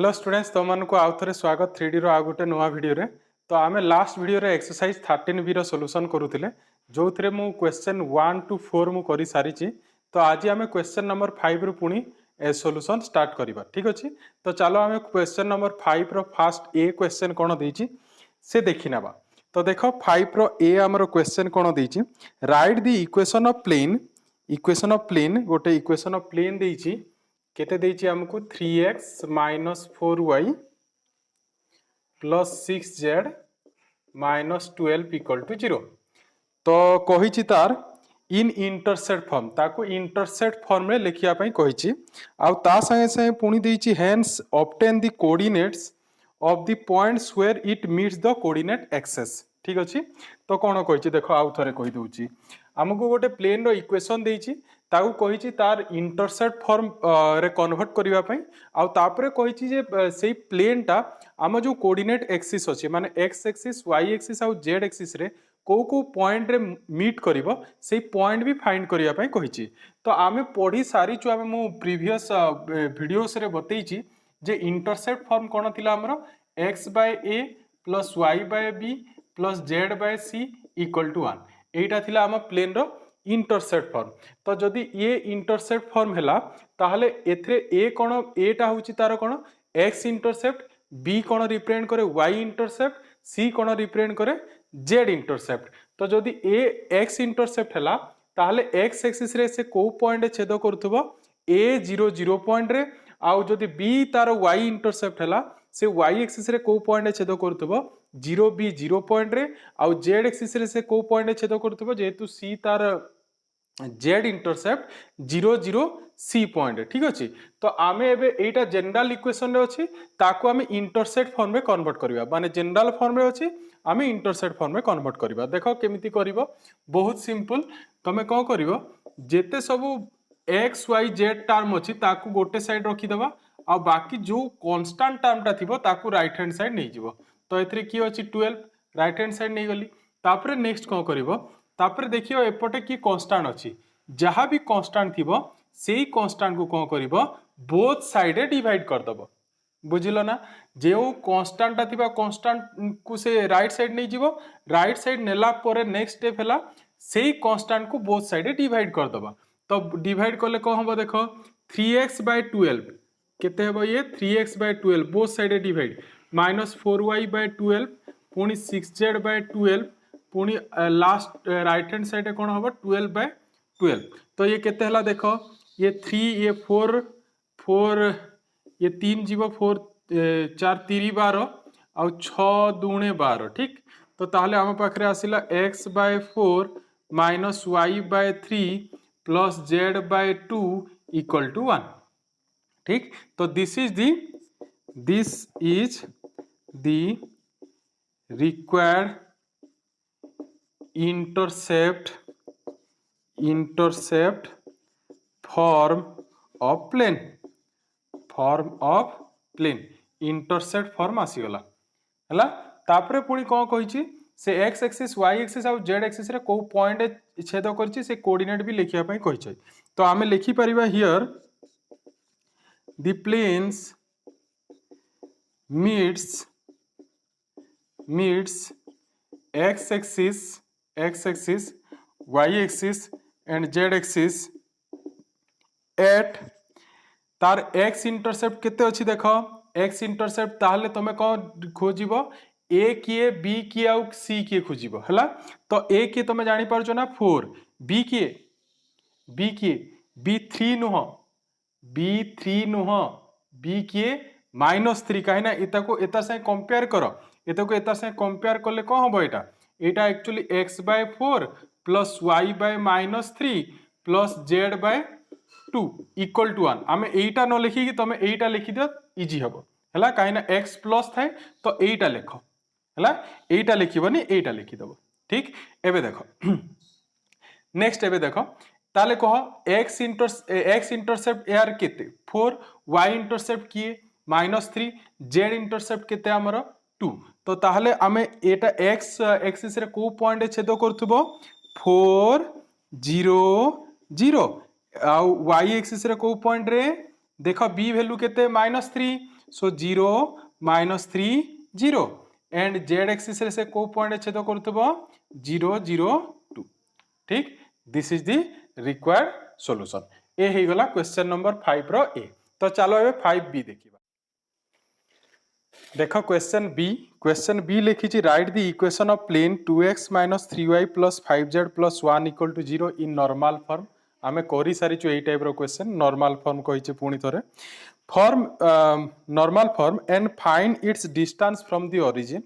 Hello students तुमको आउ थे स्वागत 3D रो आ गोटे नुआ वीडियो रे। तो आमे लास्ट वीडियो रे एक्सरसाइज 13B रो सॉल्यूशन करूथिले जो थरे मु क्वेश्चन 1 to 4 मु करी सारी छी। तो आज आमे क्वेश्चन नंबर 5 रो पुनी सॉल्यूशन स्टार्ट करिबा। ठीक अछि, तो चलो आमे question number 5 row first A question कोन देछि से देखि नबा। तो देखो 5 रो ए हमरो क्वेश्चन कोन देछि, write the equation of plane गोटे इक्वेशन ऑफ प्लेन देछि केते देछि हमको 3x - 4y + 6z - 12 = 0। तो कहिछि तार इन इंटरसेप्ट फॉर्म ताको इंटरसेप्ट फॉर्म रे लिखिया पई कहिछि। आ ता संगे संगे पुनी देछि hence obtain the coordinates of the points where it meets the coordinate axes. ठीक अछि, तो कोन कहिछि देखो आउ थरे कहि दउछि। हमको गोटे प्लेन रो इक्वेशन देछि ताऊ कहिछि तार इंटरसेप्ट फॉर्म रे कन्वर्ट करिवा पई आ तापरे कहिछि जे सेई प्लेन टा आम जो कोऑर्डिनेट एक्सिस अछि माने x एक्सिस y एक्सिस आ z एक्सिस रे को पॉइंट रे मीट करिवो सेई पॉइंट भी फाइंड करिया पई कहिछि। तो आमे पढी सारी छु आमे मु प्रीवियस वीडियोस रे बतैछि जे इंटरसेप्ट फॉर्म कोन थिला हमरो x/a + y/b + z/c = 1। एटा थिला हम प्लेन रो इंटरसेप्ट फॉर्म। तो जदि ये इंटरसेप्ट फॉर्म हैला ताहले एथरे ए कोन एटा होची तार कोन x इंटरसेप्ट, b कोन रिप्रेजेंट करे y इंटरसेप्ट, c कोन रिप्रेजेंट करे z इंटरसेप्ट। तो जदि ए x इंटरसेप्ट हैला ताहले x एक्सिस रे से को पॉइंट छेद करथबो a 0 0 पॉइंट रे, आउ जदि b तार y इंटरसेप्ट हैला से y एक्सिस रे को पॉइंट छेद करथबो 0 b 0 पॉइंट रे, आउ z एक्सिस रे से को पॉइंट छेद करथबो जेहेतु c तार z इंटरसेप्ट 0 0 c पॉइंट। ठीक अछि, तो आमे एबे एटा जनरल इक्वेशन रे अछि ताको आमे इंटरसेप्ट फॉर्म में कन्वर्ट करिवा माने जनरल फॉर्म रे अछि आमे इंटरसेप्ट फॉर्म में कन्वर्ट करिवा। देखो केमिति करिवो, बहुत सिंपल। तमे को करिवो जेते सब x y z टर्म अछि ताको गोटे साइड रखि देबा आ बाकी जो कांस्टेंट टर्म ता थिबो ताको राइट हैंड साइड नै जिवो। तो एथरे की अछि 12 राइट हैंड साइड नै गली। तापरे नेक्स्ट को करिवो, तापरे देखियो एपटे की कांस्टेंट अछि, जहां भी कांस्टेंट थिबो सेही कांस्टेंट को कोन करिवो बोथ साइड डिवाइड कर दबो। बुझिलो ना, जेउ कांस्टेंट थिबा कांस्टेंट को से राइट साइड नै जिवो, राइट साइड नेला परे नेक्स्ट स्टेप हैला सेही कांस्टेंट को बोथ साइड डिवाइड कर दबा। तो डिवाइड करले को होबो देखो 3x/12 केते हेबो ये 3x/12 both side divide -4y/12 पुनी 6z/12 पुनी लास्ट राइट हैंड साइड कोन होबो 12/12। तो ये केते हला देखो ये 3 ये 4 4 ये 3 जीवो 4 4 3 12 और 6 दूने 12। ठीक, तो ताहले हम पाखरे आसिला x/4 - y/3 + z/2 = 1। ठीक, तो this is the required intercept form of plane intercept form आसीगला हला। तापरे पुणी कोन कहिछि से x एक्सिस y एक्सिस और z एक्सिस रे को पॉइंट छेद करछि से कोऑर्डिनेट भी लिखिया पई कहिछि। तो आमे लिखि परिबा here the planes meets x axis y axis and z axis at तार x इंटरसेप्ट केते अछि देखो x इंटरसेप्ट ताहले तमे को खोजिबो a किए b किए और c किए खोजिबो हला। तो a किए तमे जानि परछो ना 4, b किए b 3 नुह b किए -3 काहे ना एता को एता से कंपेयर करो, एता को एता से कंपेयर करले को होबो एटा एक्चुअली x/4 + y/-3 + z/2 = 1। आमे एटा न लिखि कि तमे एटा लिखि दियो इजी हबो हला, काहे ना x प्लस थाए तो एटा लिखो हला, एटा लिखिबनी एटा लिखि दबो। ठीक, एबे देखो नेक्स्ट एबे देखो ताले कह x इंटरसेप्ट यार केते 4, y इंटरसेप्ट किए -3, z इंटरसेप्ट केते हमरो 2। तो ताहले आमे एटा x एक्सिस रे को पॉइंट छेद करथबो 4 0 0 आ y एक्सिस रे को पॉइंट रे देखो b वैल्यू केते -3, सो 0 -3 0 एंड जेड एक्सिस रे से को पॉइंट छेद करथबो 0 0 2 ठीक this is the required solution ए हे गला क्वेश्चन नंबर 5 रो ए तो चलो एबे 5b देखिबा देखो क्वेश्चन बी लिखी write the equation of plane 2x - 3y + 5z + 1 = 0 in normal form आमे करि सारी छु एई टाइप रो क्वेश्चन नॉर्मल फॉर्म कहि पुणी थरे form normal form and find its distance from the origin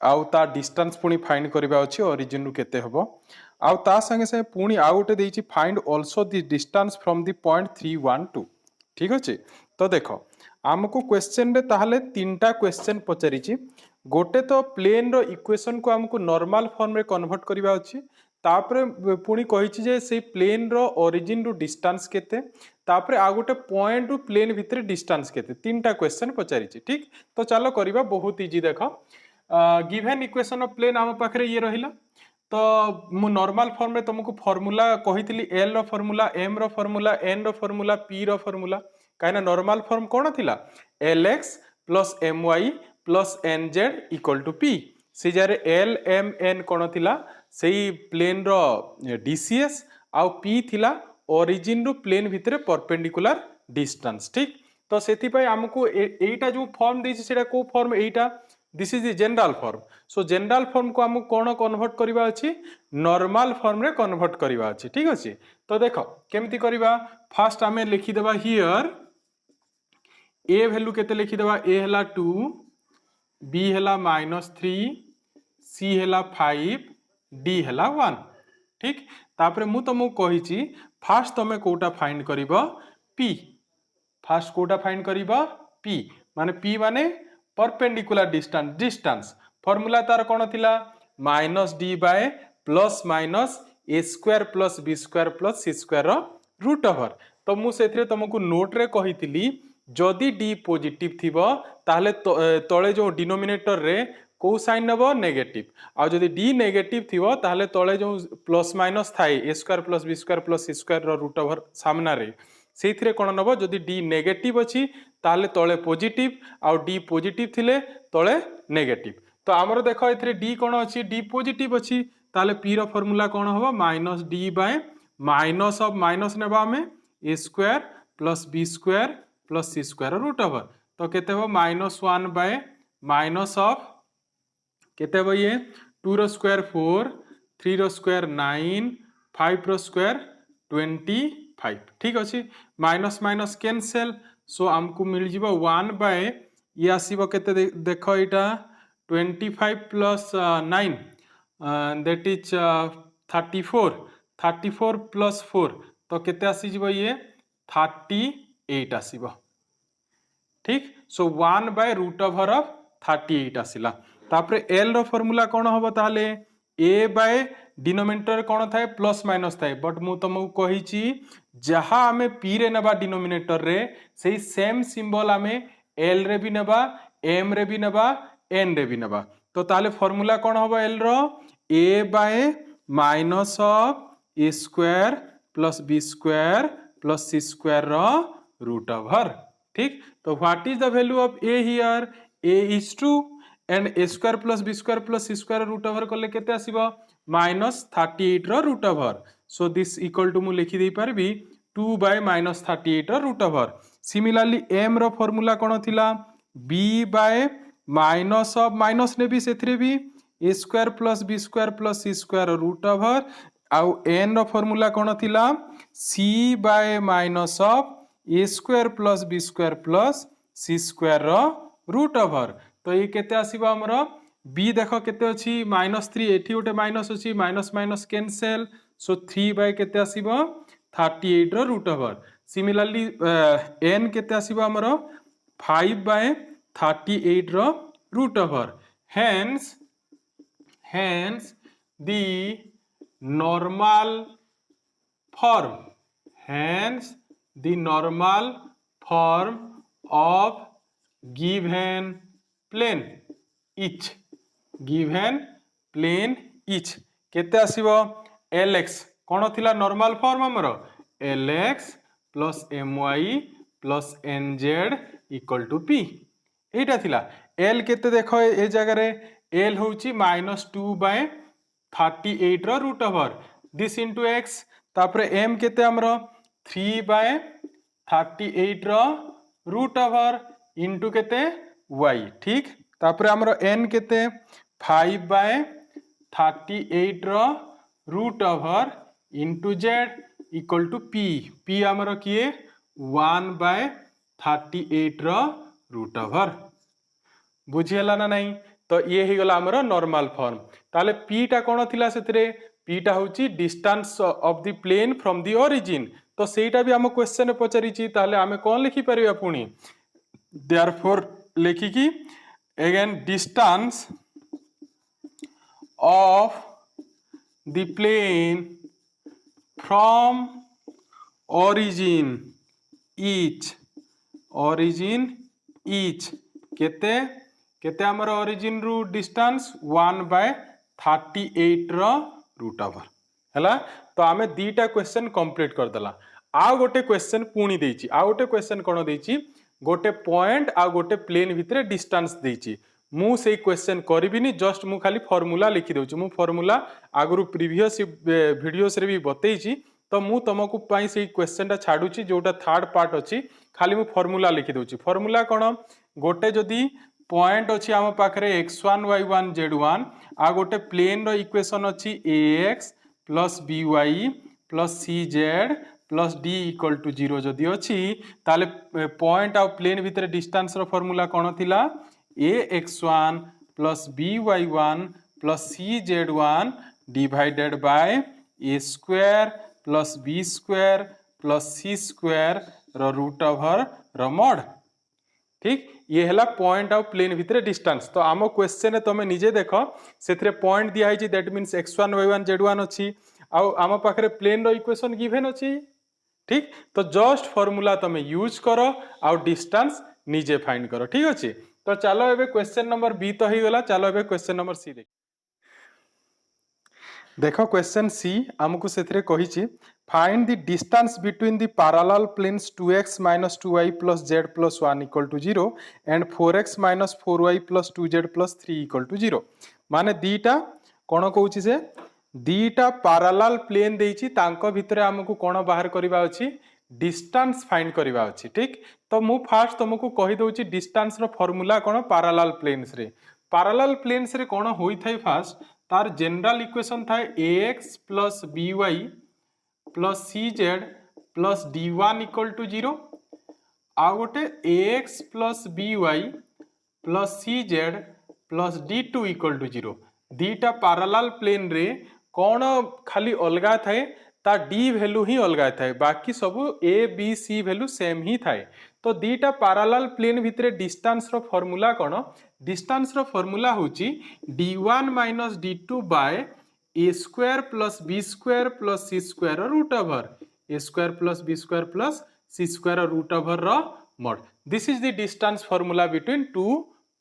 आउ ता डिस्टेंस पुणी फाइंड करबा अछि ओरिजिन रु केते हबो आउ ता संगे से पुणी आउ गोटे देछि find also the distance from the point 312 ठीक अछि तो देखो आमको क्वेश्चन रे ताहले तीनटा क्वेश्चन पचारिछि गोटे तो प्लेन रो इक्वेशन को हमको नॉर्मल फॉर्म रे कन्वर्ट करबा अछि तापरे पुणी कहिछि जे से प्लेन रो ओरिजिन रु डिस्टेंस केते तापरे आ गोटे पॉइंट रु प्लेन भितर डिस्टेंस केते तीनटा क्वेश्चन पचारिछि ठीक तो चलो करबा बहुत इजी देखो गिवन इक्वेशन ऑफ प्लेन आम पाखरे ये रहिला तो मु नॉर्मल फॉर्म रे तुमको फार्मूला कहितली एल रो फार्मूला एम रो फार्मूला एन रो फार्मूला पी रो फार्मूला काइना नॉर्मल फॉर्म कोन थिला lx + my + nz = p से जारे l m n कोन थिला सेही प्लेन रो dcs आउ p थिला ओरिजिन रो प्लेन भितरे परपेंडिकुलर डिस्टेंस ठीक तो सेति पय हमको एटा जो फॉर्म देछि सेटा को form Etah this is the general form so general form को हमको कोन कन्वर्ट करबा अछि नॉर्मल फॉर्म रे कन्वर्ट करबा अछि ठीक अछि तो देखो केमति करबा फर्स्ट हमें लिखि देबा हियर ए वैल्यू केते लिखि देबा ए हला 2 बी हला -3 सी हला 5 डी हला 1 ठीक तापरे मु तुमको कहिछि फर्स्ट तमे कोटा फाइंड करिवो पी फर्स्ट कोटा फाइंड करिवो पी माने परपेंडिकुलर डिस्टेंस फार्मूला तार कोन थिला -d + -a² + b² + c² रो रूट ओवर तो मु सेथरे तुमको नोट रे कहितली जदि d पॉजिटिव थिबो ताहले तळे जो डिनोमिनेटर रे को साइन नबो नेगेटिव आ जदि d नेगेटिव थिबो ताहले तळे जो प्लस माइनस थाए a² + b² + c² रो रूट ओवर सामना रे सेथिरे कोन नबो जदि d नेगेटिव अछि ताहले तळे पॉजिटिव आ d पॉजिटिव थिले तळे नेगेटिव तो हमरो देखो एथिरे d कोन अछि d पॉजिटिव अछि ताहले p रो फार्मूला कोन हबो -d माइनस ऑफ माइनस नेबा हमें a² + b² + c² root over तो केते हो -1 माइनस ऑफ केते हो ये 2 रो स्क्वायर 4 3 रो स्क्वायर 9 5 रो स्क्वायर 25 ठीक अछि माइनस माइनस कैंसिल सो हमको मिल जिवो 1 ये आसीबो केते देखो एटा 25 + 9 दैट इज 34 + 4 तो केते आसी जिवो ये 38 आसीबो ठीक सो 1/√38 आसिला तापरे l रो फार्मूला कोन हबो ताले a डिनोमिनेटर कोन थाए प्लस माइनस थाए बट मु तुमको कहिची जहा हमें p रे नबा डिनोमिनेटर रे सेही सेम सिंबल हमें l रे भी नबा m रे भी नबा n रे भी नबा तो ताले फार्मूला कोन हबो l रो a -a² + b² + c² रो रूट ओवर ठीक तो what is the value of a here a is 2 and a² + b² + c² root over करले केते आसीबो -38 रो root over so this equal to मु लिखि दे परबी 2 / -38 रो रूट ओवर सिमिलरली m रो फार्मूला कोन थिला b माइनस ऑफ माइनस ने भी सेथरे भी a² + b² + c² root over आउ n रो फार्मूला कोन थिला c minus of a² + b² + c² रो रूट ओवर तो ये केते आसीबा हमरो b देखो केते अछि -3 एठी उटे माइनस अछि माइनस माइनस कैंसिल सो 3 केते आसीबो 38 रो रूट ओवर सिमिलरली n केते आसीबो हमरो 5/38 रो root over hence the normal form of given plane each केते आसीबो lx कोन थिला नॉर्मल फॉर्म हमरो lx + my + nz = p एटा थिला एल केते देखो ए जगह एल होची -2/38 रो root over this into X तापर एम केते हमरो 3/38 रो रूट ओवर इंटू केते वाई ठीक तापर हमरो एन केते 5/38 रो root over into Z equal to P P हमरो किए 1/38 रो रूट ओवर बुझीला ना नहीं तो ये ही गला हमरो नॉर्मल फॉर्म ताले पी टा कोन थिला सेतरे पी टा होची distance of the plane from the origin तो सेटा भी हम क्वेश्चन पचारि ची ताले हमें कोन लिखि परिबा पुनी देयरफॉर लिखि की again distance of the plane from origin इच केते केते हमर ओरिजिन रु डिस्टेंस 1/38 रो रूट ओवर हैला तो आमे दीटा क्वेश्चन कंप्लीट कर देला आ गोटे क्वेश्चन पुणी देछि आ गोटे क्वेश्चन कोन देछि गोटे पॉइंट आ गोटे प्लेन भितरे डिस्टेंस देछि मु से क्वेश्चन करबिनी जस्ट मु खाली फार्मूला लिखि देउछि मु फार्मूला आगरु प्रीवियस वीडियोस रे भी बतैछि तो मु तुमको पाई से क्वेश्चन टा छाडुछि जोटा थर्ड पार्ट अछि खाली मु फार्मूला लिखि देउछि फार्मूला कोन गोटे जदी पॉइंट अछि हम पाखरे x1 y1 z1 आ गोटे प्लेन रो इक्वेशन अछि ax + by + cz + d = 0 जदी अछि ताले पॉइंट आ प्लेन भितर डिस्टेंस रो फार्मूला कोन थिला ax1 + by1 + cz1 divided by a square + b square + c square रो रूट ओवर रो मॉड ठीक ये हला पॉइंट आ प्लेन भितर डिस्टेंस तो आम क्वेश्चन तुम निजे देख से पॉइंट दिया है that means x1 y1 z1 अच्छी आम पाखे प्लेन रो इक्वेशन गिवन अच्छी ठीक तो जस्ट फार्मूला तुम यूज कर आ डिस्टेंस निजे फाइंड कर ठीक अच्छे तो चलो एबे क्वेश्चन नंबर बी तो ही गला चलो एबे क्वेश्चन नंबर सी देख क्वेश्चन सी आमको से find the distance between the parallel planes 2x - 2y + z + 1 = 0 and 4x - 4y + 2z + 3 = 0 माने दीटा कोन कहूची से दीटा पैरेलल प्लेन देइची तांको भितरे हमकु कोन बाहर करबा अछि डिस्टेंस फाइंड करबा अछि ठीक तो मु फास्ट तुमको कहि दोची डिस्टेंस रो फार्मूला कोन पैरेलल प्लेन्स रे कोन होई थाई फास्ट तार जनरल इक्वेशन था ax + by + cz + d1 = 0 आ गोटे ax + by + cz + d2 = 0 दीटा parallel plane रे कौन खाली अलगा थाए ता d वैल्यू ही अलगा थाए बाकी सब a b c value same ही थाए तो दीटा पैरेलल प्लेन भितरे डिस्टेंस रो फार्मूला कोन डिस्टेंस रो फार्मूला होची d1 - d2 by a square + b square + c square root over a square + b square + c square root over रो mod this is the distance formula between two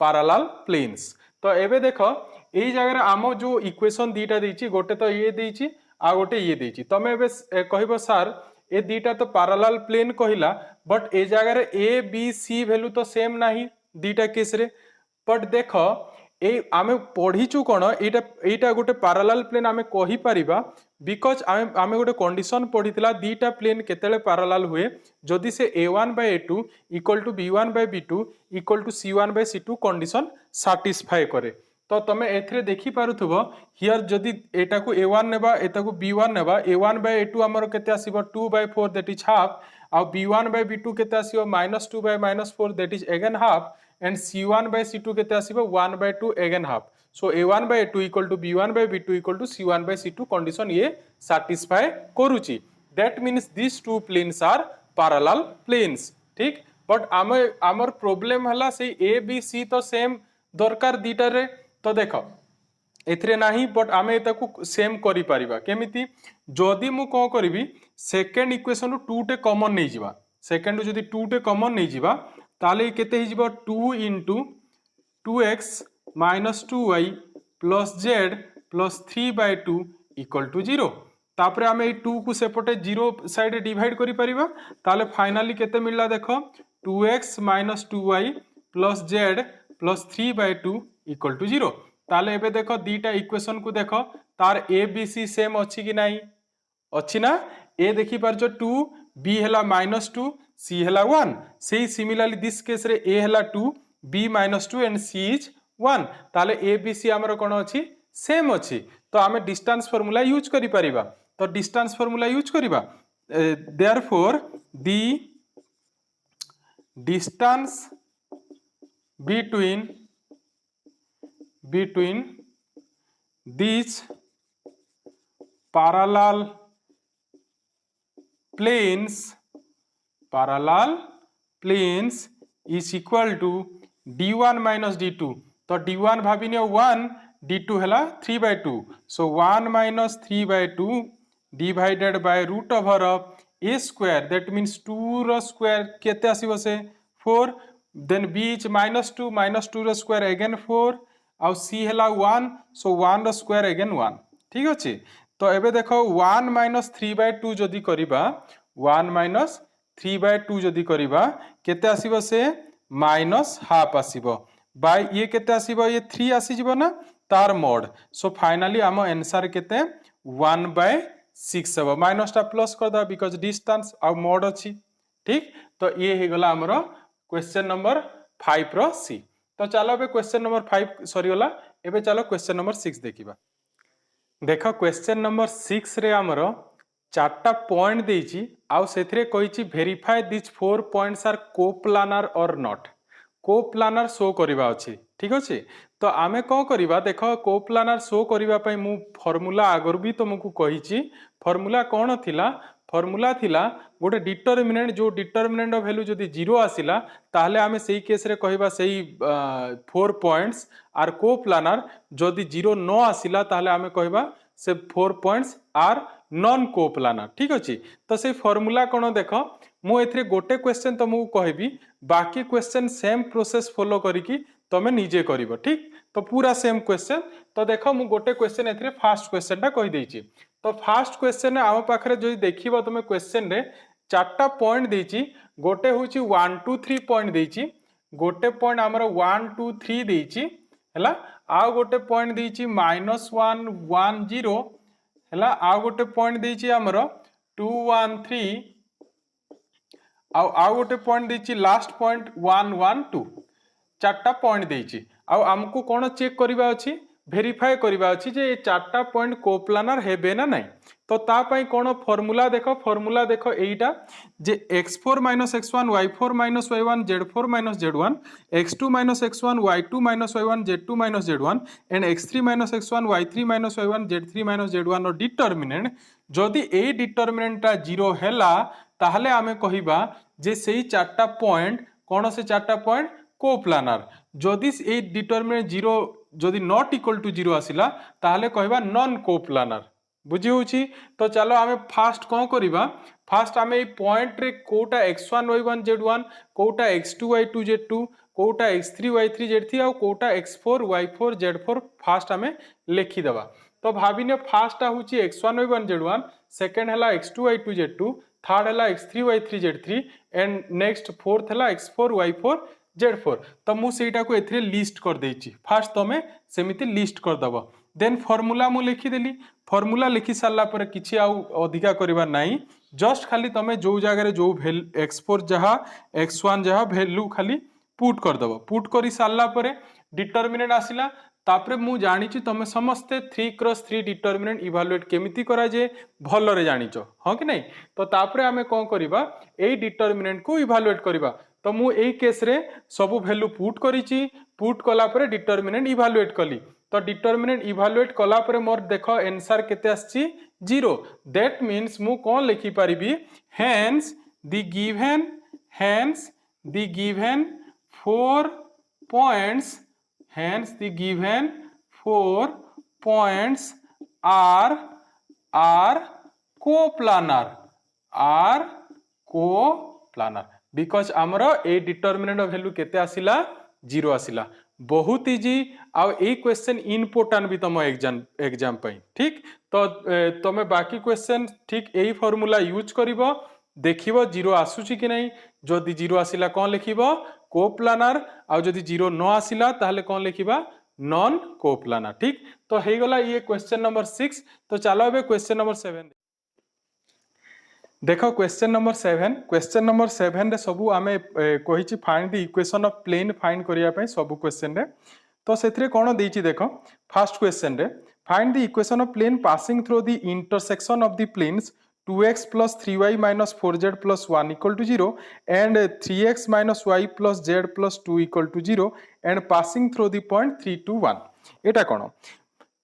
parallel planes तो एबे देखो एई जगह आम जो equation दीटा देछि गोटे तो ये देछि आ गोटे ये देछि तमे एबे कहबो सर ए दीटा तो पैरेलल प्लेन कहिला बट ए जगह a b c वैल्यू तो सेम नाही दीटा केस रे बट देखो ए आमे पढ़ीचु कोन एटा गोटे पैरेलल प्लेन आमे कहि परिबा बिकॉज आमे गोटे कंडीशन पढ़ीतिला दीटा प्लेन केतेले पैरेलल हुए जदि से a1/a2 = b1/b2 = c1/c2 condition satisfy करे तो तमे एथरे देखि पारुथबो हियर जदि एटा को a1 नेबा एटा को b1 नेबा a1/a2 हमर केते आसीबो 2/4 दैट इज हाफ आ b1/b2 केते आसीबो -2/-4 that is again half and c1/c2 केते आसीबो 1/2 again half so a1/a2 = b1/b2 = c1/c2 condition ये सैटिस्फाई करूची that means this two planes are parallel planes ठीक बट आमर प्रॉब्लम हला से a b c तो सेम दरकार दीटा रे तो देखो एथरे नाही बट आमे एताकू सेम करि परिबा केमिति जदि मु को करबी सेकंड इक्वेशन रु 2 टे कॉमन नै जिबा सेकंड जदि 2 टे कॉमन नै जिबा ताले केते हि जिबो 2 * 2x - 2y + z + 3/2 = 0 तापरे आमे 2 को सेपटे 0 साइड डिवाइड करि परिबा ताले फाइनली केते मिलला देखो 2x - 2y plus Z plus 3/2 equal to 0। ताले एबे देखो दीटा इक्वेशन को देखो तार ए बी सी सेम अच्छी कि नहीं अच्छी ना ए देखी पार 2 बी है -2 सी है 1 से सिमिलरली दिस केस रे ए है 2 बी -2 एंड सी इज 1 ताले ए बी सी आमर कौन अच्छी सेम अच्छी तो आम डिस्टेंस फॉर्मूला यूज करि परिबा तो डिस्टेंस फॉर्मूला यूज करिबा therefore the distance between these parallel planes is equal to d1 minus d2 तो d1 भाभी 1 d2 है 3/2 so 1 minus 3/2 divided by root over of a square that means 2 row square केते आसीबो से 4 then b is -2 row square again 4 आउ c है 1 so 1 रो square again 1 ठीक अच्छे तो एबे देखो 1 minus 3/2 जदि करिबा 1 minus 3/2 जदि करिबा केते आसीबो से -हाफ आसीबो बाय ये केते आसीबो ये 3 आसी जिवो ना तार मोड सो फाइनली आम आंसर केते 1/6 हबो माइनस टा प्लस कर दा बिकॉज़ डिस्टेंस आ मोड अछि ठीक तो ये हे गला हमरो क्वेश्चन नंबर 5 रो सी तो चलो एबे क्वेश्चन नंबर 5 सरी गला एबे चलो क्वेश्चन नंबर 6 देखिबा देखो क्वेश्चन नंबर 6 रे हमरो चारटा पॉइंट देछि आउ सेथरे कहिछि verify this 4 points are coplanar और नॉट कोप्लानर शो करिबा अछि ठीक अछि तो आमे को करिबा देखो कोप्लानर शो करिबा पई मु फार्मूला आगर भी तुमको कहिछि फार्मूला कोन थिला फार्मूला थिला गोटे डिटरमिनेंट जो डिटरमिनेंट वैल्यू जदि 0 आसिला ताहले आमे सेही केस रे कहिबा सेही 4 पॉइंट्स आर कोप्लानर जदि 0 न आसिला ताहले आमे कहिबा से 4 पॉइंट्स आर नॉन कोप्लानर ठीक अछि तो से फार्मूला कोन देखो मु एथरे गोटे क्वेश्चन तुमको कहबी बाकी क्वेश्चन सेम प्रोसेस फॉलो करिकी तमे निजे करिवो ठीक तो पूरा सेम क्वेश्चन तो देखो मु गोटे क्वेश्चन एथरे फर्स्ट क्वेश्चन टा कहि देछि तो फर्स्ट क्वेश्चन आम पाखरे जो देखिबो तुमे क्वेश्चन रे चारटा पॉइंट देछि गोटे होछि 1 2 3 पॉइंट देछि गोटे पॉइंट हमर 1 2 3 देछि हला आ गोटे पॉइंट देछि -1 1 0 हला आ गोटे पॉइंट देछि हमर 2 1 3 आ गोटे पॉइंट देछि लास्ट पॉइंट 1 1 2 चारटा पॉइंट देछि आ हमकु कोन चेक करिबा अछि वेरीफाई करिबा अछि जे ए चारटा पॉइंट कोप्लानर हेबे ना नहीं तो ता पई कोन फार्मूला देखो एटा जे x4 - x1 y4 - y1 z4 - z1 x2 - x1 y2 - y1 z2 - z1 and x3 - x1 y3 - y1 z3 - z1 row determinant जदि ए डिटरमिनेंट ता 0 हैला ताहले आमे कहिबा जे सेही चारटा पॉइंट कोन से चारटा पॉइंट कोप्लानर जदि ए डिटरमिनेंट 0 जदि नॉट इक्वल टू 0 आसिला ताहले कहिबा नॉन कोप्लानर बुझी होची तो चलो आमे फास्ट कोन करिबा फास्ट आमे ए पॉइंट रे कोटा x1 y1 z1 कोटा x2 y2 z2 कोटा x3 y3 z3 आ कोटा x4 y4 z4 फास्ट आमे लिखि दबा तो भाबिने फास्ट आ होची x1 y1 z1 सेकंड हला x2 y2 z2 थर्ड हला x3 y3 z3 and next fourth हला x4 y4 z4 तो मु सेटा को एथरे लिस्ट कर देछि फास्ट तमे सेमिति लिस्ट कर दबो देन फार्मूला मु लिखि देली फार्मूला लिखि सारला पर किछि आउ अधिका करिबा नाही जस्ट खाली तमे जो जगह रे जो x4 जहा x1 जहा वैल्यू खाली पुट कर दबो पुट करी सारला पर डिटरमिनेंट आसिला तापरे मु जानि छि तमे समस्ते 3x3 डिटरमिनेंट इवैल्यूएट केमिति करा जे भलो रे जानि छ ह कि नै तो तापरे हमें कोन करिबा ए डिटरमिनेंट को इवैल्यूएट करिबा तो मु एई केस रे सब वैल्यू पुट करिछि पुट कला परे डिटरमिनेंट इवैल्यूएट कली तो डिटरमिनेंट इवैल्यूएट कला परे मोर देखो आंसर केते आछि 0 दैट मींस मु कोन लिखि परिबी hence the given 4 points hence the given 4 points are coplanar because amaro a determinant of value केते आसिला 0 आसिला बहुत इजी आ ए क्वेश्चन इम्पोर्टेंट भी तुम एग्जाम पई ठीक तो तमे बाकी क्वेश्चन ठीक एई फार्मूला यूज करिवो देखिवो 0 आसुची कि नहीं जदि 0 आसिला कोन लिखिवो कोप्लानार आउ जदि 0 न आसिला ताहले कौन लिखिबा नॉन कोप्लानार। ठीक तो हे गला ये क्वेश्चन नंबर 6। तो चलो अब क्वेश्चन नंबर 7 देखो। क्वेश्चन नंबर 7 रे सबू आमे कहिछि find the equation of plane find करिया पय सबू क्वेश्चन रे। तो सेथरे कोन देछि देखो फर्स्ट क्वेश्चन रे find the equation of plane passing through the intersection of the planes 2x plus 3y minus 4z plus 1 equal to 0 and 3x minus y plus z plus 2 equal to 0 and passing through the point 3 to 1 एटा कोन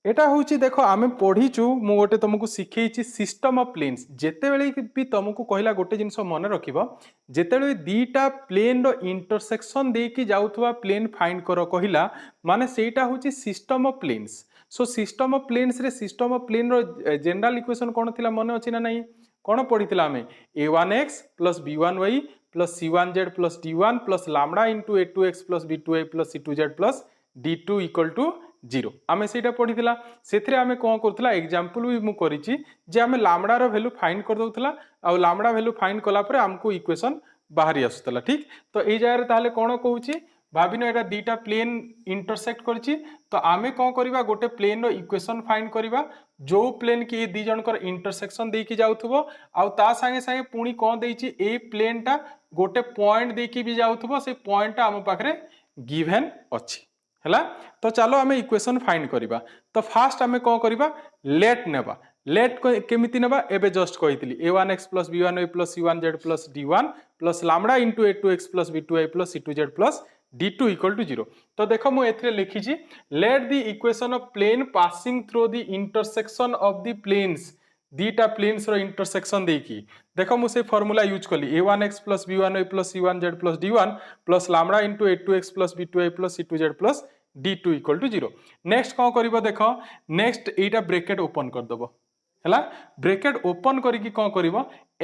एटा होची देखो आमे पढीचु मु गोटे तुमको सिखेइची system of planes. जेतेबेले भी तुमको कहला गोटे जिंस मन रखिबो जेतेबेले दीटा प्लेन रो इंटरसेक्शन देकी जाउथवा प्लेन फाइंड करो कहला माने सेटा होची system of planes. So system of planes रे सिस्टम ऑफ प्लेन रो जनरल इक्वेशन कोन थिला मन अछि ना नहीं कोन पढिथिला हमें a1x plus b1y plus c1z plus d1 plus lambda into a2x plus b2y plus c2z plus d2 equal to 0 आमे सेटा पढिथिला। सेथरे आमे कोन करथला एग्जांपल भी मु करिछि जे आमे लैम्बडा रो वैल्यू फाइंड कर दउथला आ लैम्बडा वैल्यू फाइंड कला परे हमको इक्वेशन बाहरी आसुतला। ठीक तो ए जाय ताहले कोन कहूछि भाबिनो एटा दीटा प्लेन इंटरसेक्ट करछि तो आमे कोन करबा गोटे प्लेन रो इक्वेशन फाइंड करबा जो प्लेन की दी जनकर इंटरसेक्शन देकी जाउथबो आ ता संगे संगे पुनी कोन देछि ए प्लेन टा गोटे पॉइंट देकी भी जाउथबो से पॉइंट टा हम पाखरे गिवन अछि हला। तो चलो आमे इक्वेशन फाइंड करबा। तो फास्ट आमे कोन करबा लेट नेबा लेट केमिति नेबा एबे just कहितली a1x plus b1y plus c1z plus d1 plus lambda into a2x plus b2y plus c2z plus d2 equal to 0। तो देखो मु एथरे लिखी छी let the equation of plane passing through the intersection of the planes दीटा planes रो intersection देकी देखो मु से फार्मूला यूज कली a1x plus b1y plus c1z plus d1 plus lambda into a2x plus b2y plus c2z plus d2 equal to 0। Next कौन करिवो देखो next एटा bracket open कर दबो हला ब्रैकेट ओपन करिकी कौन करिवो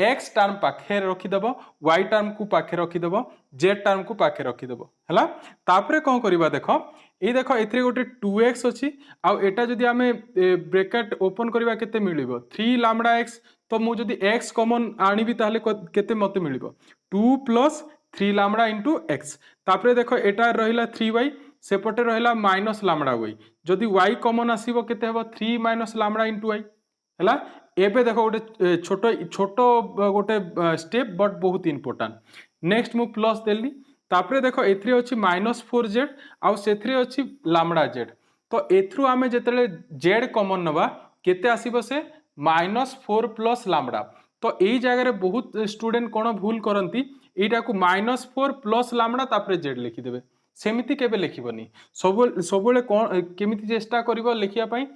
x टर्म पाखे रखी दबो y टर्म को पाखे रखी दबो z टर्म को पाखे रखी दबो हला। तापरे कौन करिवो देखो ए देखो एथरे गोटे 2x अछि आ एटा जदी हमें ब्रैकेट ओपन करिवा केते मिलिबो 3 लैम्बडा x। तो मु जदी x कॉमन आनिबी ताहले केते मते मिलिबो 2 plus 3 लैम्बडा into x। तापरे देखो एटा रहिला 3y सेपटे रहिला माइनस लैम्बडा y जदी y कॉमन आसीबो केते हेबो 3 माइनस लैम्बडा into y हला। एबे देखो गोटे छोटो छोटो गोटे स्टेप बट बहुत इंपोर्टेंट। नेक्स्ट मु प्लस देली तापरे देखो एथरे अछि -4z आ सेथरे अछि लैम्बडा z। तो एथरु आमे जेतेले z कॉमन नबा केते आसीबो से -4 प्लस लैम्बडा। तो एई जगह रे बहुत स्टूडेंट कोन भूल करंती एटा को -4 प्लस लैम्बडा तापरे z लिखि देबे सेमिति केबे लिखिबोनी सबले कोन केमिति चेष्टा करिवो लिखिया पई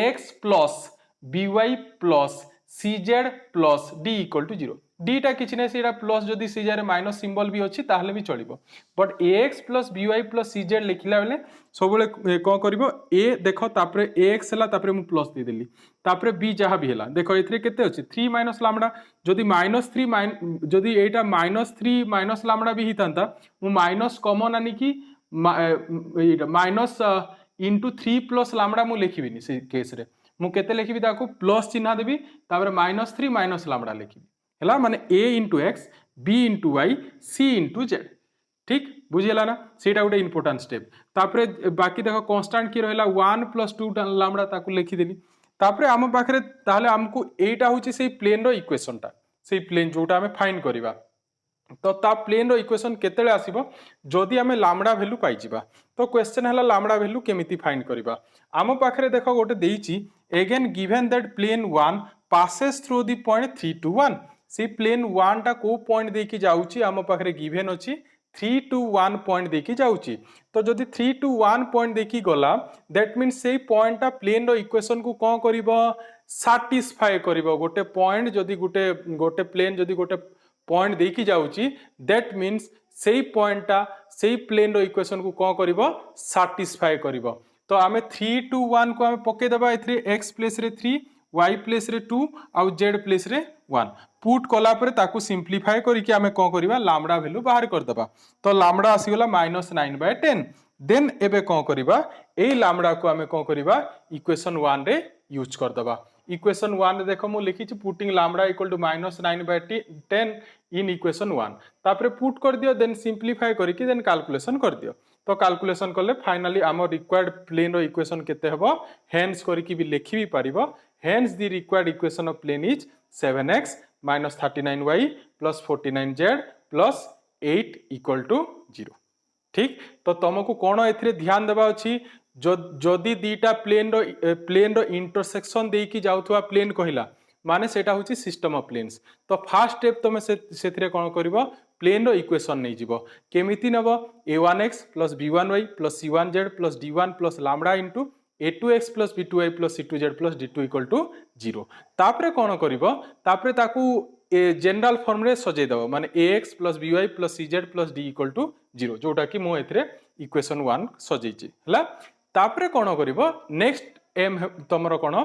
ax plus by plus cz plus d equal to 0 d टा किछि नै सेटा प्लस जदी cz रे माइनस सिंबल भी अछि ताहले भी चलिबो but ax plus by plus cz लिखिला बेले सबले कोन करिवो a देखो तापरे ax हला तापरे मु प्लस दे देली तापरे b जहा भी हला देखो एथरे केते अछि 3 माइनस लैम्बडा जदी -3 जदी एटा -3 माइनस लैम्बडा भी हितांता मु माइनस कॉमन आनी की माइनस इंटू 3 प्लस लैम्बडा मु लिखिबिनी से केस रे मु केते लिखिबी ताको प्लस चिन्ह देबी तापर -3 माइनस लैम्बडा लिखिबी हला माने a into x b into y c into z। ठीक बुझिला ना सेटा गोटे इंपोर्टेंट स्टेप। तापरे बाकी देखो कांस्टेंट की रहला 1 plus 2 लैम्बडा ताको लिखि देली तापरे हम पाखरे ताहले हमको एटा होची से प्लेन रो इक्वेशन टा से प्लेन जोटा हमें फाइंड करिवा। तो ता प्लेन रो इक्वेशन केतेले आसीबो जदी हमें लैम्बडा वैल्यू पाई जिबा। तो क्वेश्चन हला लैम्बडा वैल्यू केमिति फाइंड करिवा। आम पाखरे देखो गोटे देइची again given that plane 1 passes through the point 3 to 1 से प्लेन 1 टा को पॉइंट देकी जाउची आम पाखरे गिवन अछि 3 to 1 पॉइंट देकी जाउची। तो जदी 3 to 1 पॉइंट देकी गला दैट मींस से पॉइंट टा प्लेन रो इक्वेशन को कोन करिवो सैटिस्फाई करिवो। गोटे पॉइंट जदी गोटे प्लेन जदी गोटे पॉइंट देकी जाउची दैट मींस सेही पॉइंट टा सेही प्लेन रो इक्वेशन को कोन करिवो सैटिस्फाई करिवो। तो आमे 3 to 1 को आमे पके दबा एथरे x प्लेस रे 3 y प्लेस रे 2 आ z प्लेस रे 1 पुट कला परे ताकू सिंपलीफाई करी कि आमे कोन करिवा लैम्बडा वैल्यू बाहर कर दबा। तो लैम्बडा आसी गला -9/10 देन एबे कौन करिबा ए लैम्डा को आमे कौन करिबा इक्वेशन 1 रे यूज कर दबा इक्वेशन 1 रे देखो मु लिखी छि putting lambda equal to -9/10 in equation 1 तापरे पुट कर दियो देन सिंपलीफाई करके देन कैलकुलेशन कर दियो तो कैलकुलेशन करले फाइनली आम रिक्वायर्ड प्लेन रो इक्वेशन केते हबो हेंस करके भी लिखि भी पारिबो hence the required equation of plane is 7x - 39y + 49z + 8 = 0 ठीक तो तुमको कौन ए ध्यान देवा अच्छी जदि दीटा प्लेन रो इंटरसेक्शन देकी जाउथवा प्लेन कहला माने सेटा होची सिस्टम ऑफ प्लेन्स तो फर्स्ट स्टेप तुम से कौन करिवो प्लेन रो इक्वेशन नहीं जीवो केमिति नबो a1x + b1y + c1z + d1 + lambda into a2x + b2y + c2z + d2 = 0 तापरे कौन करिवो तापरे ताकू जनरल फॉर्म रे सजे दबो माने ax + by + cz + d = 0 जोटा कि मो एथरे इक्वेशन 1 सजेची हला तापरे कौन करिवो नेक्स्ट एम तमरो कौन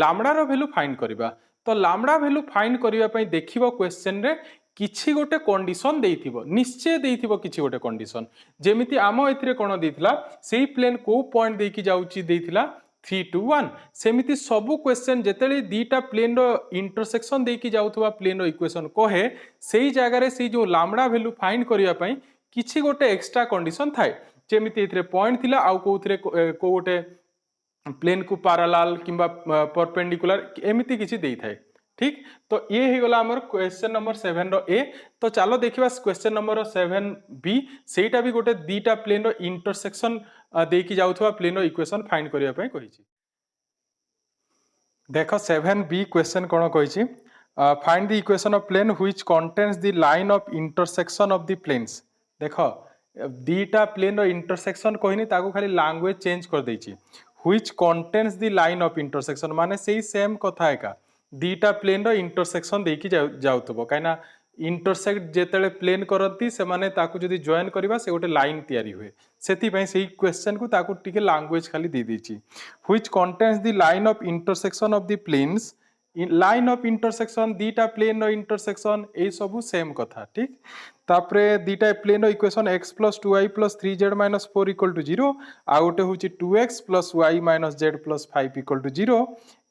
लैम्डा रो वैल्यू फाइंड करिबा तो लैम्डा वैल्यू फाइंड करिवा पई देखिबो क्वेश्चन रे किछि गोटे कंडीशन देइथिबो निश्चय देइथिबो किछि गोटे कंडीशन जेमिति आमो एथरे कोन देइथिला सेही प्लेन को पॉइंट देकी जाउची देइथिला 3 to 1 सेमिति सबु क्वेश्चन जेतेले दीटा प्लेन रो इंटरसेक्शन देकी जाउथवा प्लेन रो इक्वेशन कोहे सेही जगह रे सेही जो लैम्डा वैल्यू फाइंड करिवा पई किछि गोटे एक्स्ट्रा कंडीशन थाए जेमिति एथरे पॉइंट थिला आउ कोथरे को गोटे प्लेन को पैरेलल किंबा परपेंडिकुलर एमिति किछि देई थाए ठीक तो ये ही गला हमर क्वेश्चन नंबर 7 रो ए तो चलो देखिबा क्वेश्चन नंबर 7 बी सेटा भी गोटे दीटा प्लेन रो इंटरसेक्शन देकी जाउथवा प्लेन रो इक्वेशन फाइंड करिया पई कहिछि देखो 7 बी क्वेश्चन कोन कहिछि find the equation of plane which contains the line of intersection of the planes देखो दीटा प्लेन रो इंटरसेक्शन कहिनी ताको खाली लैंग्वेज चेंज कर देछि which contains the line of intersection माने सेही सेम कथा एका दीटा प्लेन रो इंटरसेक्शन देकी जाउतबो काइना इंटरसेक्ट जेतेले प्लेन करती से माने ताकू जदी जॉइन करबा से गोटे लाइन तयारी हुए सेति पई सेही क्वेश्चन को ताकू टिके लैंग्वेज खाली दे देछि which contains the line of intersection of the planes line of intersection दीटा प्लेन रो इंटरसेक्शन ए सबु सेम कथा ठीक तापरे दीटा प्लेन रो इक्वेशन x + 2y + 3z - 4 = 0 आ गोटे होची 2x + y - z + 5 = 0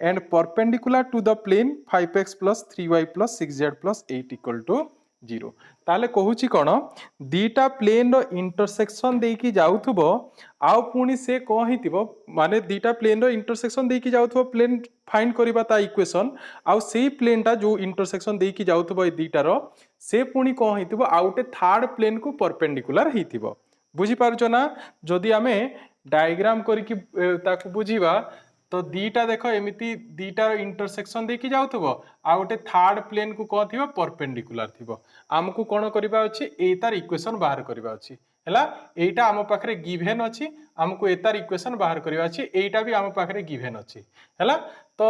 and perpendicular to the plane 5x + 3y + 6z + 8 = 0 ताले कहूची कोन दीटा प्लेन रो इंटरसेक्शन देकी जाउथबो आउ पुनी से को हितिबो माने दीटा प्लेन रो इंटरसेक्शन देकी जाउथबो प्लेन फाइंड करिबा ता इक्वेशन आउ सेही प्लेन टा जो इंटरसेक्शन देकी जाउथबो ए दीटा रो से पुनी को हितिबो आउटे थर्ड प्लेन को परपेंडिकुलर हितिबो बुझी पारछो ना जदी आमे डायग्राम करके ताकू बुझीबा तो दीटा देखो एमिति दीटा इंटरसेक्शन देकी जाउथबो आ गोटे थर्ड प्लेन को को थिबो परपेंडिकुलर थिबो हमकु कोन करिबा अछि ए तार इक्वेशन बाहर करिबा अछि हला एटा हम पाखरे गिवन अछि हमकु ए तार इक्वेशन बाहर करिबा अछि एटा भी हम पाखरे गिवन अछि हला तो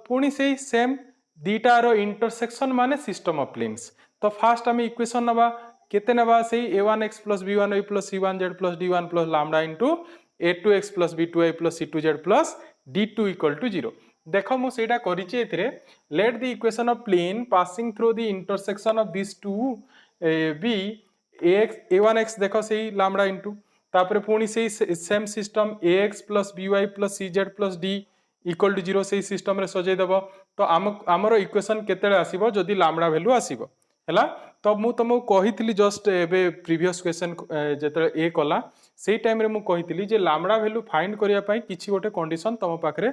पुनी सेही सेम दीटा रो इंटरसेक्शन माने सिस्टम ऑफ प्लेन्स तो फर्स्ट हम इक्वेशन नबा केते नबा सेही a1x + b1y + c1z + d1 + lambda into a2x + b2y + c2z + d2 = 0 देखो मु सेटा करिछि एथिरे let the equation of plane passing through the intersection of this to be a1x देखो सेही लैम्डा इनटू तापरे पुनी सेही same system ax + by + cz + d = 0 सेही सिस्टम रे सजै देबो तो हमरो इक्वेशन केतेले आसीबो जदी लैम्डा वैल्यू आसीबो हला तो मु तुमको कहितली जस्ट एबे प्रीवियस क्वेश्चन जेतले ए कला सेही टाइम रे मु कहितली जे लैम्डा वैल्यू फाइंड करिया पई किछि गोटे कंडीशन तम पाखरे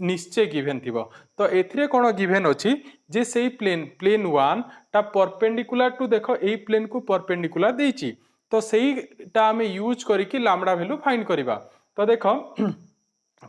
निश्चय गिवन थिबो तो एथिरे कोन गिवन अछि जे सेही प्लेन 1 ता परपेंडिकुलर टू देखो एई प्लेन को परपेंडिकुलर देछि तो सेही ता हमें यूज करिकि लैम्डा वैल्यू फाइंड करिबा तो देखो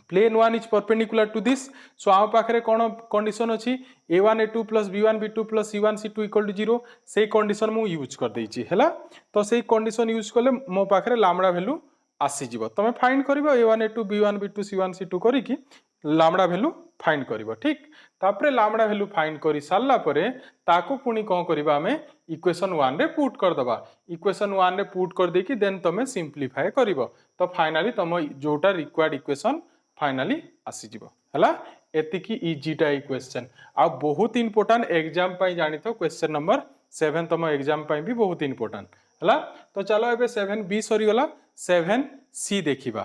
plane 1 is perpendicular to this so आम पाखरे कोन कंडीशन अछि a1 a2 + b1 b2 + c1 c2 = 0 सेही कंडीशन मु यूज कर देछि हैला तो सेही कंडीशन यूज करले मो पाखरे लैम्डा वैल्यू आसी जीवो तमे फाइंड करिवो a1 a2 b1 b2 c1 c2 करिकि लैम्डा वैल्यू फाइंड करिवो ठीक तापरे लैम्डा वैल्यू फाइंड करि सारला परे ताकू पुनी कोन करिबा हमें इक्वेशन 1 रे पुट कर दबा इक्वेशन 1 रे पुट कर देकी देन तमे सिंपलीफाई करिवो तो फाइनली तम जोटा रिक्वायर्ड इक्वेशन फाइनली आसी जीवो हला एतिकी इजीटा ई क्वेश्चन आ बहुत इंपोर्टेंट एग्जाम पई जानि तो क्वेश्चन नंबर 7 तम एग्जाम पई भी बहुत इंपोर्टेंट हला तो चलो एबे 7 बी सरी गला 7C देखिबा।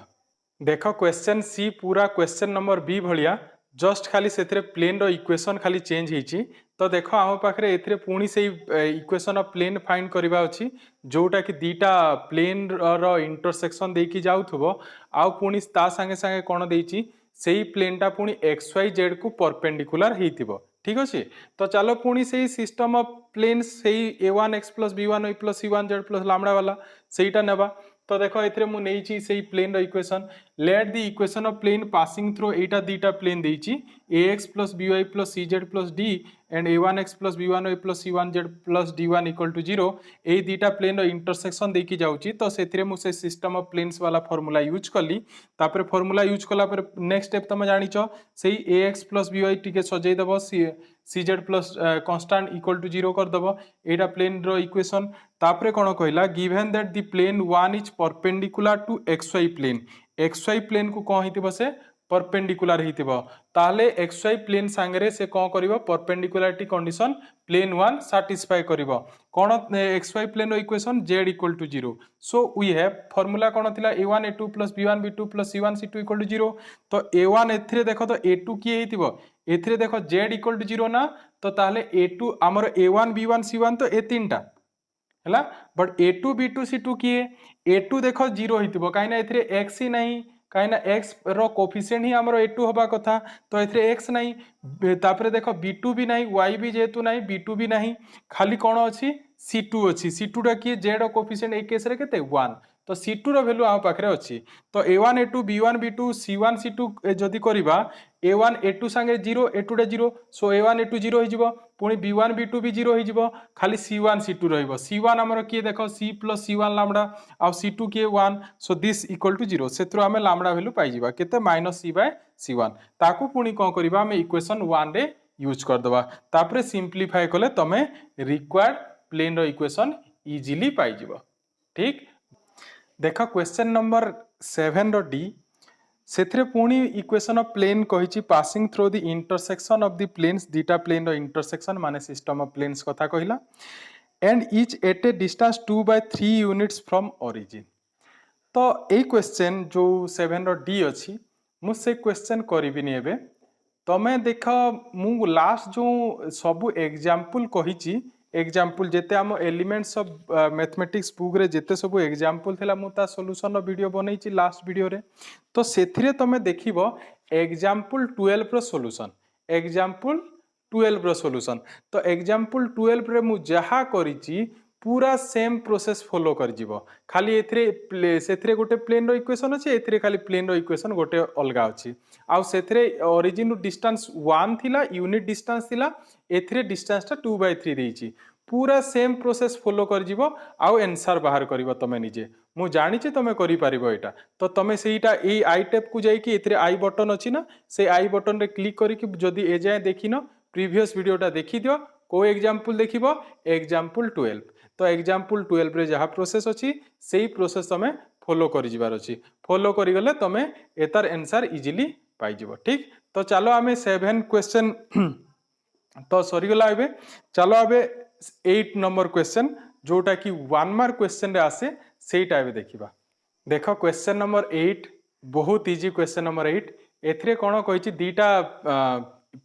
देख क्वेश्चन सी पूरा क्वेश्चन नंबर बी भलिया जस्ट खाली से प्लेन रो इक्वेशन खाली चेंज होती। तो देख आम पाखे ए पुणी से इक्वेशन ऑफ प्लेन फाइंड करवा अच्छी जोटा कि दीटा प्लेन रो इंटरसेक्शन देकी जाउथबो आउ पुणी ता संगे संगे कौन देची सेही प्लेनटा पुणी एक्स वाई जेड को परपेंडिकुलर हेतिबो। ठीक अच्छे। तो चलो पुणी से सिस्टम ऑफ प्लेन से a1x plus b1 y plus c1 z plus lambda वाला सेटा नेबा। तो देखो एथरे मु नेइची सेही प्लेन रो equation let the equation of plane passing through एटा दीटा प्लेन देइची ax plus by plus cz plus d and a1x plus b1y plus c1 z plus d1 equal to 0 ए दीटा प्लेन रो इंटरसेक्शन देकी जाउची। तो सेथरे मु से सिस्टम ऑफ प्लेन्स वाला फार्मूला यूज कली तापर फार्मूला यूज कला पर नेक्स्ट स्टेप तुम जानिचो सेही ax प्लस by टिके सजै दबो cz plus constant equal to 0 कर दबो एटा प्लेन रो इक्वेशन। तापरे कोन कहला given that the plane 1 is perpendicular to xy plane xy plane को कौन हितिबो से परपेंडिकुलर हितिबो ताले xy प्लेन सांगरे से कौन करिवो परपेंडिकुलरिटी कंडीशन प्लेन 1 सैटिस्फाई करिवो कोन xy प्लेन रो equation z equal to 0। So we have formula कोन थिला a1 a2 plus b1 b2 plus c1 c2 equal to 0। तो a1 एथरे देखो तो a2 की हितिबो एथरे देखो z इक्वल टू 0 ना तो ताले a2 हमर a1 b1 c1 तो ए तीनटा हैला बट a2 b2 c2 किए a2 देखो 0 हितिबो काई ना एथरे x ही नहीं काई ना x रो कोफिशिएंट ही हमरो a2 होबा कथा तो एथरे x नहीं तापरे देखो b2 भी नहीं y भी जेतु नहीं b2 भी नहीं खाली कोन अछि c2 अछि c2 टा किए z रो कोफिशिएंट एक केस रे केते 1 तो c2 रो वैल्यू आ पाखरे अछि। तो a1 a2 b1 b2 c1 c2 जदी करिबा a1 a2 संगे 0 a2 टा 0 सो a1 a2 0 हो जिवो पुणी b1 b2 भी 0 हो जिवो खाली c1 c2 रहइबो c1 हमरो किए देखो c प्लस c1 लैम्डा आ c2 किए 1 सो दिस इक्वल टू 0 सेत्रो हमें लैम्डा वैल्यू पाई जिबा केते माइनस c बाय c1 ताकू पुणी कोन करिबा हमें इक्वेशन 1 रे यूज कर दबा तापरे सिंपलीफाई कले तमे रिक्वायर्ड प्लेन रो इक्वेशन इजीली पाई जिवो। ठीक देखो क्वेश्चन नंबर 7 रो डी सेथरे पुणी इक्वेशन ऑफ प्लेन कहिची passing through the intersection of the planes दीटा प्लेन रो इंटरसेक्शन माने सिस्टम ऑफ प्लेन्स कथा कहिला and each at a distance 2/3 units from origin. तो ए क्वेश्चन जो 7 रो डी अछि मु से क्वेश्चन करिबिनी एबे तमे देख मु लास्ट जो सब एग्जांपल कहिची एग्जांपल जेते हम एलिमेंट्स ऑफ मैथमेटिक्स बुक रे जेते सब एग्जांपल थिला मु ता सॉल्यूशन रो वीडियो बनैची लास्ट वीडियो रे। तो सेथिरे तमे देखिबो एग्जांपल 12 रो सॉल्यूशन एग्जांपल 12 रो सॉल्यूशन। तो एग्जांपल 12 रे मु जहा करिची पूरा सेम प्रोसेस फॉलो कर जिवो खाली एथरे सेथरे गोटे प्लेन रो इक्वेशन अछि एथरे खाली प्लेन रो इक्वेशन गोटे अलगा अछि आ सेथरे ओरिजिन डिस्टेंस 1 थिला यूनिट डिस्टेंस थिला एथरे डिस्टेंस ता 2/3 देइची पूरा सेम प्रोसेस फॉलो कर जिवो आ आंसर बाहर करिवो तमे निजे मु जानि छी तमे करि पारिबो एटा। तो तमे सेटा ए आई टैब को जाई कि एथरे आई बटन अछि ना से आई बटन रे क्लिक करी कि जदी ए जाय देखिनो प्रीवियस वीडियोटा देखि दियो को एग्जांपल देखिबो एग्जांपल 12। तो एग्जांपल 12 रे जहा प्रोसेस अछि सेही प्रोसेस तमे फॉलो करि जिबार अछि फॉलो करि गले तमे एतार आंसर इजीली पाई जिवो। ठीक तो चलो आमे 7 क्वेश्चन तो सरी गला एबे चलो आबे 8 नंबर क्वेश्चन जोटा कि 1 मार्क क्वेश्चन रे आसे सेटा एबे देखिबा। देखो क्वेश्चन नंबर 8 बहुत इजी क्वेश्चन नंबर 8 एथरे कोन कहिछि दीटा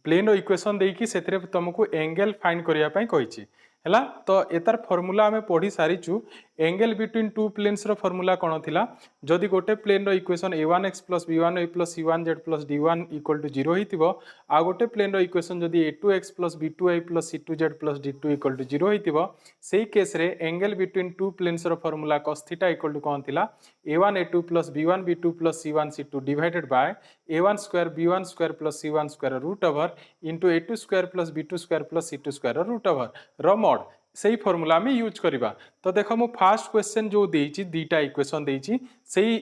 प्लेन रो इक्वेशन देकी सेथरे तुमको एंगल फाइंड करिया पई कहिछि हैला। तो एतार फार्मूला हमें पढ़ी सारिचु एंगल बिटवीन टू प्लेन्स रो फार्मूला कोन थिला जदि गोटे प्लेन रो equation a1x plus b1y plus c1z plus d1 equal to 0 हितिबो आ गोटे प्लेन रो इक्वेशन जदि a2x plus b2y plus c2z plus d2 equal to 0 हितिबो सेही केस रे एंगल बिटवीन टू प्लेन्स रो formula cos theta equal to कोन थिला a1 a2 plus b1 b2 plus c1 c2 divided by a1 square b1 square plus c1 square root over into a2 square plus b2 square plus c2 square root over रो mod सही formula में use करिबा। तो देखो मु first question जो देइची दीटा equation देइची सही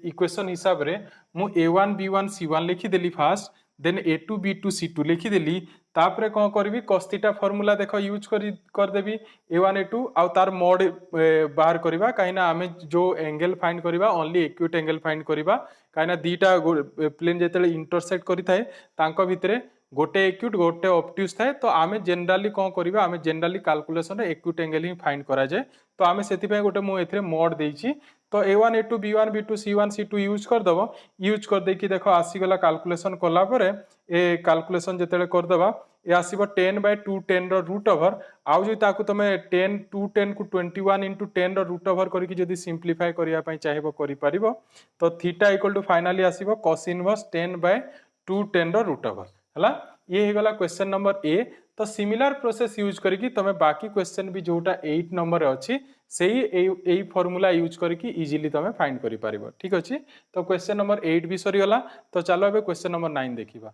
equation हिसाब रे मु a1 b1 c1 लिखि देली first then a2 b2 c2 लिखि देली तापरे कोन करबी cos थीटा फार्मूला देखो यूज कर देबी a1 a2 आ तार मोड बाहर करिबा काइना हमें जो एंगल फाइंड करिबा ओनली एक्यूट एंगल फाइंड करिबा काइना दीटा प्लेन जेतेले इंटरसेक्ट करि थाए तांको भितरे गोटे एक्यूट गोटे ऑब्ट्यूज थाए। तो आमे जनरली कोन करिबा आमे जनरली कैलकुलेशन रे एक्यूट एंगल ही फाइंड करा जाय। तो आमे सेति पे गोटे मु एथरे मोड देइची तो A1 A2 B1 B2 C1 C2 use करदेव use कर देकी देख आसीगला कैलकुलेशन कलापर ए कैलकुलेशन जिते करदेवा ये आसो 10/2 10 रूट ओवर आउ जो ताकू तुम 10 2 10 को 21 इंटू 10 रूट ओवर करके सिंप्लीफाई करने चाहिए कर तो थीटा इक्वल टू फाइनाली आसो cos इनवर्स 10/2 10 रूट ओवर है ये गला क्वेश्चन नंबर ए। तो सिमिलर प्रोसेस यूज करके तुम बाकी क्वेश्चन भी जोटा 8 नंबर अच्छी से ही फॉर्मूला यूज करके इजीली तुम फाइंड कर पार ठीक अच्छे। तो क्वेश्चन नंबर 8 भी सरीगला। तो चलो ए क्वेश्चन नंबर 9 देखा।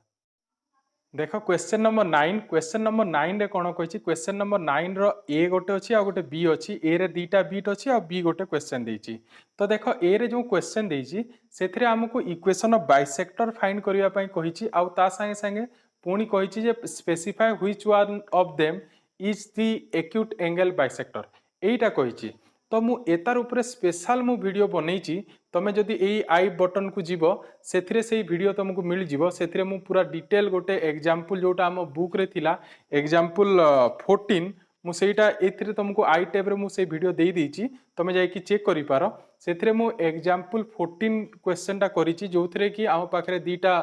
देख क्वेश्चन नंबर 9 रे कौन कही क्वेश्चन नंबर 9 रो ए गोटे अच्छी आ गोटे बी अच्छी ए रे दुईटा बीट अच्छी आ बी गोटे क्वेश्चन देछि। तो देख ए रे जो क्वेश्चन देछि सेथिरे हमको इक्वेशन ऑफ बाइसेक्टर फाइंड करिया पई कहिछि आ ता संगे संगे पुणी कहिछि जे specify which one of them is the acute angle bisector एटा कहिछि। तो मु एतार उपरे स्पेशल मु वीडियो बनैछि तमे जदि एई आई बटन को जीव सेथिरे सेई वीडियो तुमको मिल जीव सेथिरे मु पूरा डिटेल गोटे एग्जांपल जोटा हम बुक रे थिला एग्जांपल 14 मु सेटा एथिरे तुमको आई टैब रे मु सेई वीडियो देई देछि तमे जाई कि चेक करि पारो सेथिरे मु एग्जांपल 14 क्वेश्चन टा करिछि जोथिरे कि हम पाखरे दीटा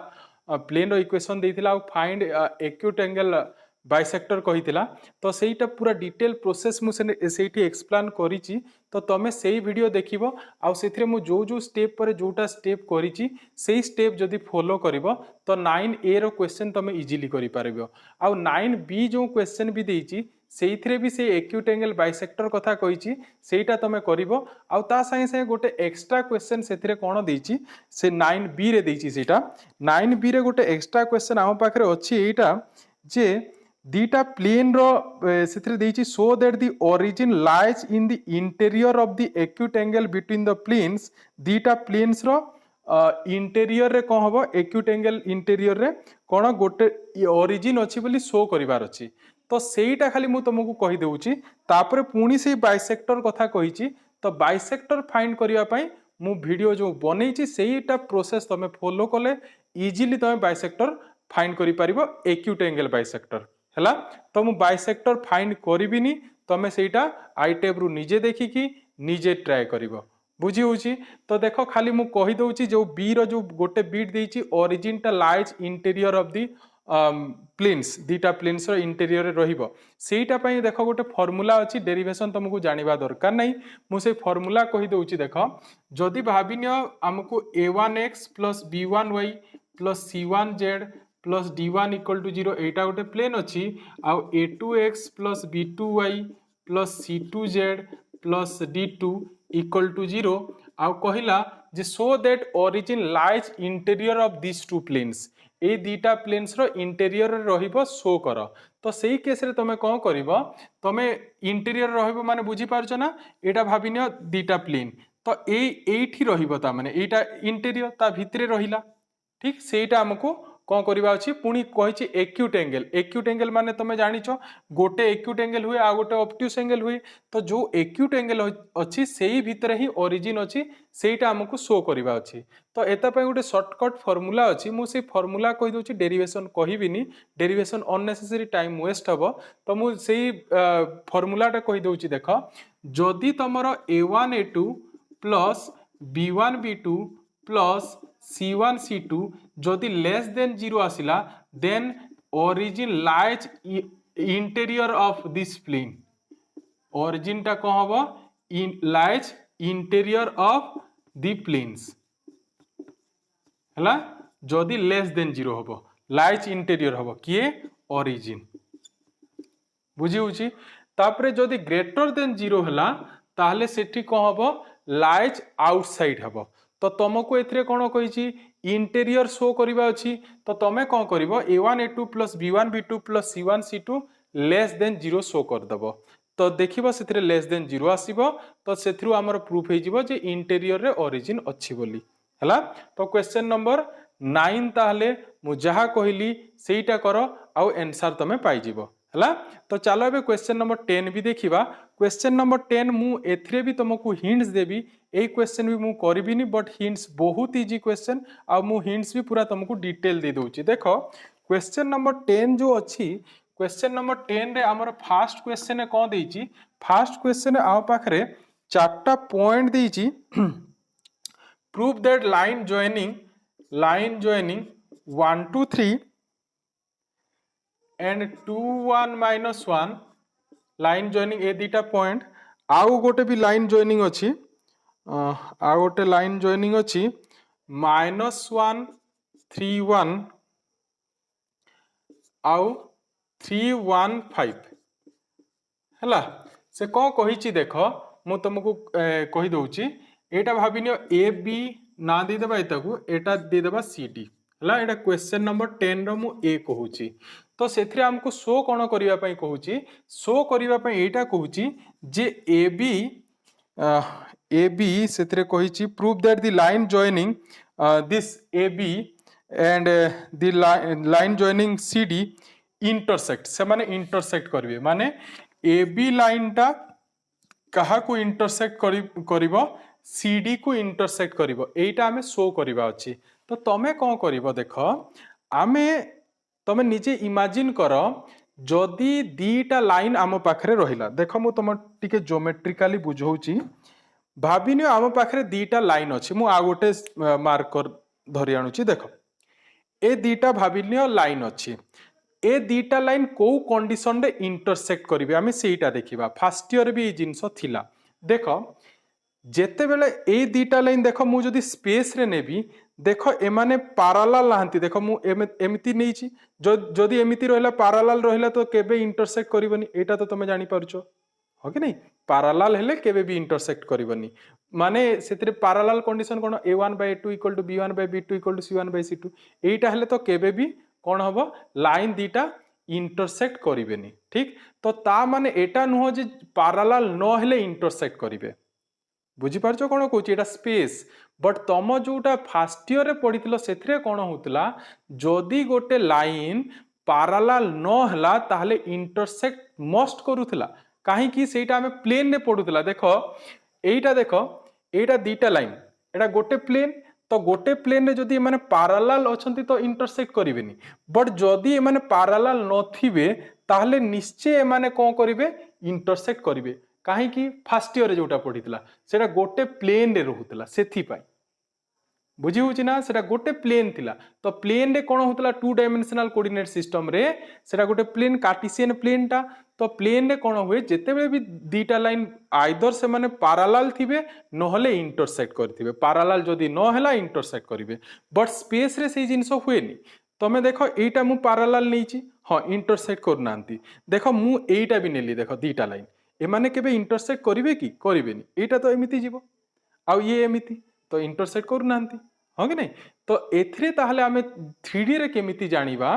प्लेन रो इक्वेशन देइथिला आ फाइंड एक्यूट एंगल बाइसेक्टर कहिथिला। तो सेटा पूरा डिटेल प्रोसेस मु सेठी एक्सप्लेन करिछि तो तमे सेई वीडियो देखिबो आ सेथिरे मु जो जो स्टेप पर जोटा स्टेप करिछि सेई स्टेप जदि फॉलो करिवो तो 9A रो क्वेश्चन तमे इजीली करि पारिबो। आ 9B जो क्वेश्चन भी देइछि सेइथिरे भी से एक्यूट एंगल बाइसेक्टर कथा कहिछि सेटा तमे करिवो आ ता संगे संगे गोटे एक्स्ट्रा क्वेश्चन सेथिरे कोन देइछि से 9B रे देइछि सेटा 9B रे गोटे एक्स्ट्रा क्वेश्चन हम पाखरे अछि एटा जे दीटा प्लेन रो सेथिरे देइछि so that the origin lies in the interior of the acute angle between the planes दीटा प्लेन्स रो इंटीरियर रे कोन हबो एक्यूट एंगल इंटीरियर रे कोन गोटे ओरिजिन अछि बोली शो करिवार अछि। तो सेईटा खाली मु तुमको कहि देउछि तापर पुणी से बाइसेक्टर कथा कहिछि। तो बाइसेक्टर फाइंड करिया पई मु वीडियो जो बनैछि सेईटा प्रोसेस तमे फॉलो कले इजीली तमे बाइसेक्टर फाइंड करि पारिबो एक्यूट एंगल बाइसेक्टर हैला। तो मु बाइसेक्टर फाइंड करिबिनी तमे सेटा आई टैब रु निजे देखिकी निजे ट्राई करिवो बुझी होउची। तो देखो खाली मु कहि दउची जो बी रो जो गोटे बीट देइची ओरिजिन टा lies interior of the planes दीटा प्लेन्स रो इंटीरियर रे रहिबो सेटा पई देखो गोटे फार्मूला अछि डेरिवेशन तुमको जानिबा दरकार नै मु से फार्मूला कहि दउची देखो जदि भाबिनियो हमको a1x + b1y + c1z plus d1 equal to 0 एटा गोटे प्लेन अच्छी आउ a2x + b2y + c2z + d2 equal to 0 आउ कहिला जे so that origin lies interior of this two planes ए दीटा प्लेन्स रो इंटीरियर रहिबो शो कर। तो सेही केस रे तमे कोन करिवो तमे इंटीरियर रहिबो माने बुझी पारछ ना एटा भाबिनियो दीटा प्लेन तो एठी रहिबो ता माने एटा इंटीरियर ता भितरे रहिला ठीक सेटा हमको कौन करवा अच्छी पुणी कही एक्यूट एंगल माने तुम जानिच गोटे एक्यूट एंगल हुए आ गोटे ऑब्ट्यूज एंगल हुए। तो जो एक्यूट एंगल अच्छी से ही भितर ही ओरिजिन अच्छी सेटा हमको शो करवा अच्छी। तो एता पे गोटे शॉर्टकट फार्मूला अच्छी मुझे फार्मूला कहि दउची डेरिवेशन कहिबिनी डेरिवेशन अननेसेसरी टाइम वेस्ट हबो। तो मु सेही फार्मूलाटा कहि दउची देख जदि तमरो a1 a2 plus b1 b2 plus c1 c2 जदि लेस देन 0 आसिला then origin lies interior of this plane origin टा कौन हबो lies interior of the planes हला जदि लेस देन 0 हबो लाइज इंटीरियर हबो किए ओरिजिन बुझी होची। तापरे जदि ग्रेटर देन 0 हला ताहले सेठी कौन हबो लाइज आउटसाइड हबो। तो तुमको एथिरे कौन कही इंटीरियर शो करवा अच्छी तो तुम कौन कर a1 a2 + b1 b2 + c1 c2 less than 0 show करदेव। तो देखिबो सेथिरे लेस देन 0 आसीबो तो सेथिरु हमर प्रूफ हेजिबो जे इंटीरियर रे ओरिजिन अच्छी बोली हला। तो क्वेश्चन नंबर 9 ताहले मु जहा कहली सेटा करो आउ आंसर तमे पाई जिवो हला। तो चलो एबे क्वेश्चन नंबर 10 भी देखिबा। क्वेश्चन नंबर 10 मु एथिरे भी तुमको हिंट्स देबी ए क्वेश्चन भी मु करबिनी बट हिंट्स बहुत इजी क्वेश्चन आ मु हिंट्स भी पूरा तुमको डिटेल दे दोची। देखो क्वेश्चन नंबर 10 जो अच्छी क्वेश्चन नंबर 10 रे हमर फर्स्ट क्वेश्चन कौन देइची फर्स्ट क्वेश्चन आ पाखरे चार्टा पॉइंट देइची prove that line joining 1 2 3 and 2 1 minus 1 line joining ए दीटा पॉइंट आउ गोटे भी लाइन जॉइनिंग अच्छी आ गोटे लाइन जॉइनिंग अच्छी -1 3 1 आउ 3 1 5 है से कौन कही देख मु तुमको कही दौची एटा भाविनियो ए बी ना देदेबा एटा देदेबा सी डी है एटा क्वेश्चन नंबर 10 रो मु ए कहूची तो सेथिरे हमको शो कौन करिया पई कहूची शो करिया पई एटा कहूची जे ए बी सेथिरे कहिची prove that the line joining this A B and the line joining C D intersect से माने इंटरसेक्ट करिवे माने ए बी लाइन टा कहा को इंटरसेक्ट करिवो सी डी को इंटरसेक्ट करिवो एटा हमें शो करिवा अछि तो तमे कौन करिवो देखो आमे तमे निजे इमेजिन करो जदि दीटा लाइन आम पाखरे रहिला देखो मु तुम टिके ज्योमेट्रिकली बुझौची भाबिनियो आम पाखरे दीटा लाइन अछि मु आ गोटे मार्कर धरि आनुची देखो ए दीटा भाबिनियो लाइन अछि ए दीटा लाइन को कंडीशन रे इंटरसेक्ट करिवे आमे सेटा देखिबा फर्स्ट ईयर भी जिंस थिला देखो जेते बेले ए दीटा लाइन देखो मु जदी स्पेस रे नेबी देखो एमाने पैरेलल नाहंती देखो मु एमिति नेइची जदी एमिति रहला पैरेलल रहला तो केबे इंटरसेक्ट करिवनी एटा तो तमे जानि पारुछो हो कि नहीं पैरेलल हेले केबे भी इंटरसेक्ट करिवनी माने सेतिरे पैरेलल कंडीशन कोन a1/a2 = b1/b2 = c1/c2 एटा हेले तो केबे भी कौन हम लाइन दीटा इंटरसेक्ट करें ठीक तो ता माने एटा नुह जे पैरेलल न हेले इंटरसेक्ट करेंगे बुझीपार कौन कहूँ एटा स्पेस बट तुम जोटा फर्स्ट ईयर रे पढ़ी से कौन होता जदि गोटे लाइन पैरेलल न हला ताहले इंटरसेक्ट मस्ट करूला कहीं सेटा आमे प्लेन रे पढ़ुला देखो एटा दीटा लाइन एटा गोटे प्लेन तो गोटे प्लेन रे जदि माने पैरेलल अछंती तो इंटरसेक्ट करिवेनी बट जदि माने पैरेलल नथिबे ताहले निश्चय माने कोन करिवे इंटरसेक्ट करिवे काहे कि फर्स्ट ईयर रे जोटा पढितला सेटा गोटे प्लेन रे रहुतला सेथि पाई बुझी होची ना सेटा गोटे प्लेन थिला तो प्लेन रे कोन होतला 2 डायमेंशनल कोऑर्डिनेट सिस्टम रे सेटा गोटे प्लेन कार्टेशियन प्लेन टा तो प्लेन रे कोन हुए जेते बेले भी दीटा लाइन आइदर से माने पैरेलल थिबे नहले इंटरसेक्ट करथिबे पैरेलल जदी न हला इंटरसेक्ट करिवे बट स्पेस रे से जिंस हुएनी तमे देखो एटा मु पैरेलल नेची हां इंटरसेक्ट करनांती देखो मु एटा भी नेली देखो दीटा लाइन ए माने केबे इंटरसेक्ट करिवे की करिवेनी एटा तो एमिति जीवो आ ये एमिति तो इंटरसेक्ट करनांती हाँ कि नहीं तो एथिरे ताहले आमे 3D रे केमिति जानिबा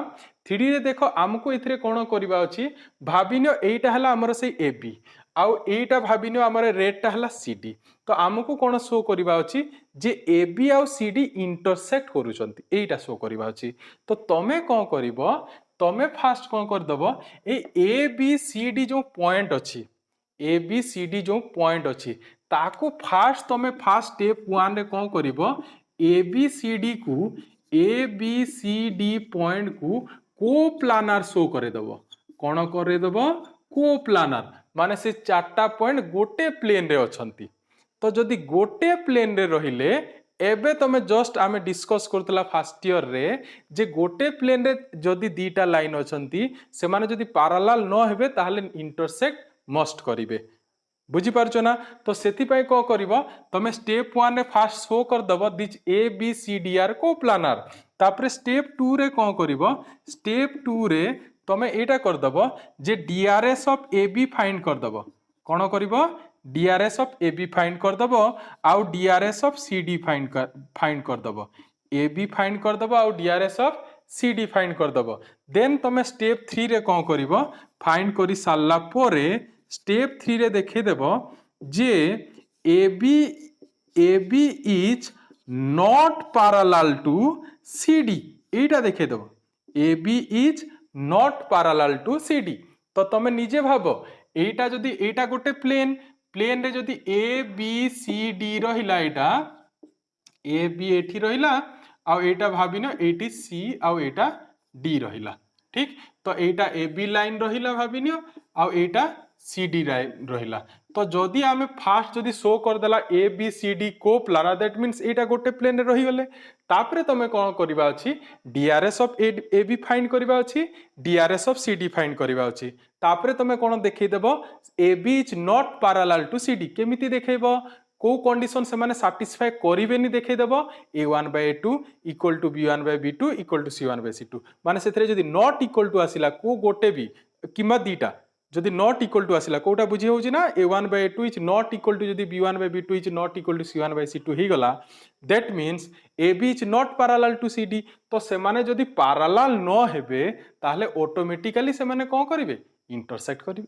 3D रे देखो हमको एथिरे कोन करबा अछि भाबिनियो एटा हला हमर से AB आउ एटा भाबिनियो हमर रेड टा हला CD तो हमको कोन शो करबा अछि जे AB आउ CD इंटरसेक्ट करूचंती एटा शो करबा अछि तो तमे कोन करबो तमे फास्ट कोन कर दबो ए ABCD जो पॉइंट अछि ABCD जो पॉइंट अछि ताको फास्ट तमे फास्ट स्टेप 1 रे कोन करबो ABCD को ABCD पॉइंट को कोप्लानर शो करे दबो कोन करे दबो कोप्लानर माने से चारटा पॉइंट गोटे प्लेन रे अछंती तो जदी गोटे प्लेन रे रहिले एबे तमे जस्ट आमे डिस्कस करतला फर्स्ट ईयर रे जे गोटे प्लेन रे जदी दीटा लाइन अछंती से माने जदी पैरेलल न हेबे ताहले इंटरसेक्ट मस्ट करिवे बुझी पारछो ना तो सेति पय को करबो तमे स्टेप 1 रे फास्ट शो कर दबो दिस ABCD आर कोप्लानर तापरे स्टेप 2 रे को करबो स्टेप 2 रे तमे एटा कर दबो जे DRS ऑफ AB फाइंड कर दबो कोन करबो DRS ऑफ AB फाइंड कर दबो आउ DRS ऑफ CD फाइंड कर दबो AB फाइंड कर दबो आउ DRS ऑफ CD फाइंड कर दबो देन तमे स्टेप 3 रे को करबो फाइंड करि साला पोरे स्टेप 3 रे देखे देबो जे AB is not parallel to CD एटा देखे देबो AB is not parallel to CD तो तमे निजे भाबो एटा जदी एटा गोटे प्लेन रे जदी ABCD रहिला एटा AB एठी रहिला आ एटा भाबिनो एटी C आ एटा D रहिला ठीक तो एटा AB लाइन रहिला भाबिनियो आ एटा सी डी रहिला तो जदि आम फास्ट जदि शो करदेला A B C D coplanar that means एटा गोटे प्लेन रे रहीगले तापरे तुम कौन करवा अच्छी DRs of A B find करवा अच्छी DRs of C D find करवा अच्छी तापरे तुम कौन देखईदेव A B is not parallel to C D केमिति देखैब को कंडीशन से माने सैटिस्फाई करेनि देखईदेव a1/a2 equal to b1/b2 equal to c1/c2 माने से जदि नॉट इक्वल टू आसिला को गोटे भी किंबा दीटा जदि नॉट इक्वल टू आसिला कोटा बुझी होउची ना a1/a2 is not equal to जदि b1/b2 is not equal to c1/c2 ही गला that means ab is not parallel to cd तो से माने जदि पैरेलल न हेबे ताहले ऑटोमेटिकली से माने कोन करिवे इंटरसेक्ट करिवे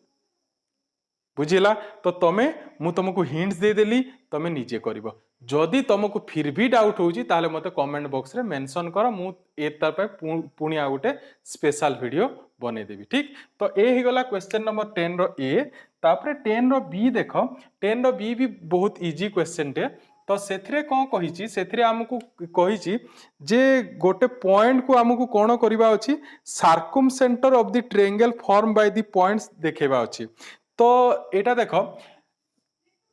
बुझिला तो तमे मु तुमको हिंट्स दे देली तमे नीचे करिवो जदि तुमको फिर भी डाउट होउची ताहले मते कमेंट बॉक्स रे मेंशन कर मु ए तार पे पुणी आ गोटे स्पेशल वीडियो बने देबी ठीक तो ए ही गला क्वेश्चन नंबर 10 रो ए तापरे 10 रो बी देखो 10 रो बी भी बहुत इजी क्वेश्चन टे तो सेथरे कौन कहिची सेथरे हमकु कहिची जे गोटे पॉइंट को हमकु कोन करबा अछि circumcentre of the triangle form by the points देखेबा अछि तो एटा देखो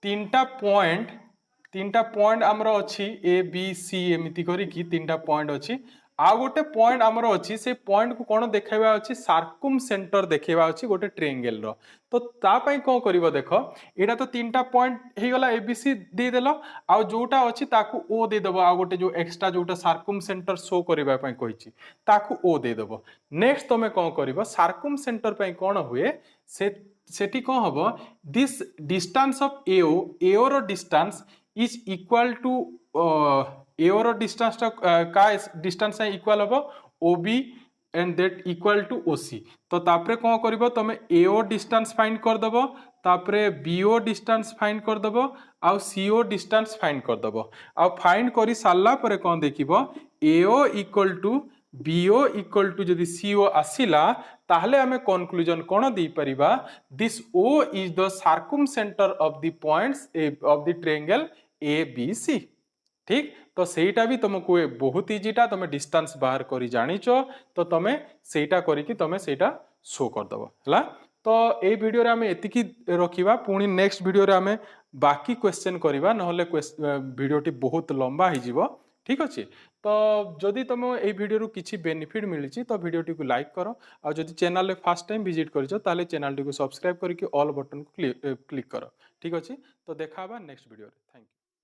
तीनटा पॉइंट आमर अच्छी ए बी सी एमती करी तीनटा पॉइंट अच्छी आ गोटे पॉइंट आमर अच्छी से पॉइंट को कौन देखा अच्छी सर्कम सेंटर देखा अच्छी गोटे ट्रायंगल रो तो तापाई कौन करिवो देखो एटा तो तीनटा पॉइंट हे गला ए बी सी दे देलो आ जोटा अच्छी ताकू ओ दे देबो आ गोटे जो एक्स्ट्रा जोटा सर्कम सेंटर शो करबा पई कहिची ताकू ओ दे देबो नेक्स्ट तमे कौन करिवो सर्कम सेंटर पई कौन हुए से सेठी कौन हबो दिस डिस्टेंस ऑफ एओ रो distance is equal to AO रो डिस्टेंस का डिस्टेंस है इक्वल हबो OB and that equal to OC तो तापरे कौन करिवो तमे एओ डिस्टेंस फाइंड कर दबो तापरे बीओ डिस्टेंस फाइंड कर दबो आ सीओ डिस्टेंस फाइंड कर दबो आ फाइंड करी सारला परे कौन देखिबो AO equal to BO equal to जदि सीओ आसिला ताहले हमें कंक्लूजन कौन दे परिबा this O is the circumcentre of the points of the triangle A B C ठीक तो सेटा भी तुमको बहुत इजीटा तुम डिस्टेंस बाहर करी जानिचो तो तुम सेटा करिकी तुम सेटा शो कर दबो हला तो ए वीडियो रे हमें एतिकी रखिबा पुणी नेक्स्ट वीडियो रे हमें बाकी क्वेश्चन करिबा नहले वीडियोटी बहुत लंबा ही जीवो ठीक अच्छे तो जदि तुम ये वीडियो किसी बेनिफिट मिली तो वीडियो को लाइक करो और जदि चैनल फर्स्ट टाइम विजिट कर चैनल को सब्सक्राइब करके ऑल बटन को क्लिक करो ठीक अच्छे तो देखा नेक्स्ट वीडियो थैंक यू।